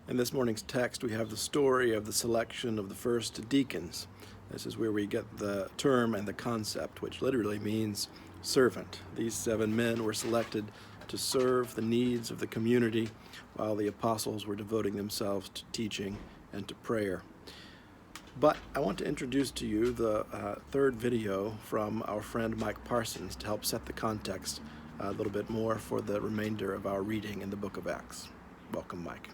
In this morning's text, we have the story of the selection of the first deacons. This is where we get the term and the concept, which literally means servant. These 7 men were selected to serve the needs of the community while the apostles were devoting themselves to teaching and to prayer. But I want to introduce to you the third video from our friend Mike Parsons to help set the context a little bit more for the remainder of our reading in the book of Acts. Welcome, Mike.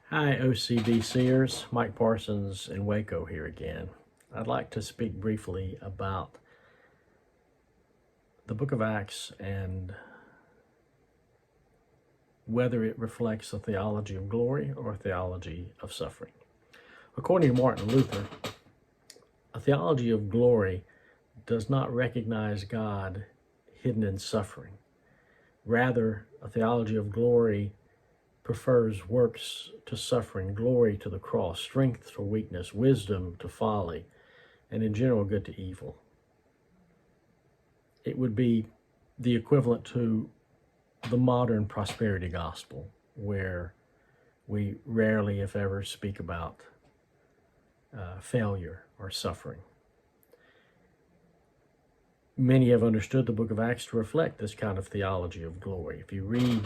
Hi, OCBCers. Mike Parsons in Waco here again. I'd like to speak briefly about the book of Acts and whether it reflects a theology of glory or a theology of suffering. According to Martin Luther, a theology of glory does not recognize God hidden in suffering. Rather, a theology of glory prefers works to suffering, glory to the cross, strength to weakness, wisdom to folly, and in general, good to evil. It would be the equivalent to the modern prosperity gospel, where we rarely, if ever, speak about failure or suffering. Many have understood the book of Acts to reflect this kind of theology of glory. If you read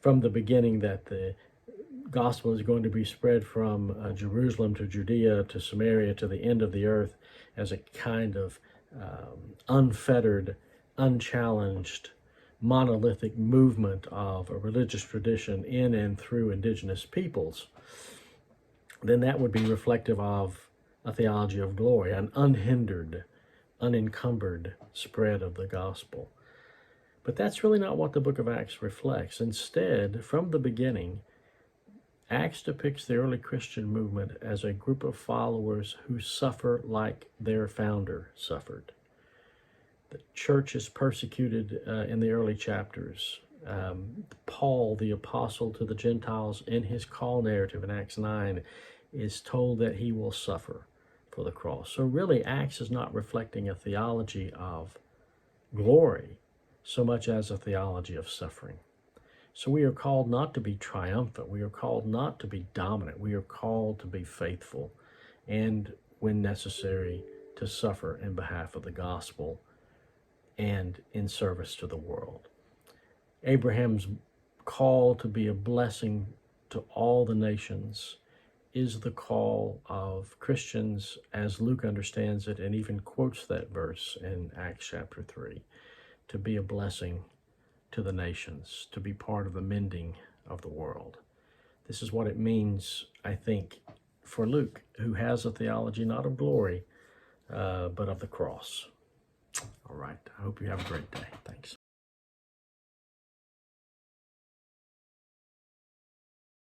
from the beginning that the gospel is going to be spread from Jerusalem to Judea to Samaria to the end of the earth as a kind of unfettered, unchallenged, monolithic movement of a religious tradition in and through indigenous peoples, then that would be reflective of a theology of glory, an unhindered, unencumbered spread of the gospel. But that's really not what the book of Acts reflects. Instead, from the beginning, Acts depicts the early Christian movement as a group of followers who suffer like their founder suffered. The church is persecuted in the early chapters. Paul, the apostle to the Gentiles, in his call narrative in Acts 9, is told that he will suffer for the cross. So really, Acts is not reflecting a theology of glory so much as a theology of suffering. So we are called not to be triumphant. We are called not to be dominant. We are called to be faithful and, when necessary, to suffer in behalf of the gospel and in service to the world. Abraham's call to be a blessing to all the nations is the call of Christians as Luke understands it and even quotes that verse in Acts chapter 3, to be a blessing to the nations, to be part of the mending of the world. This is what it means, I think, for Luke, who has a theology not of glory, but of the cross. All right, I hope you have a great day.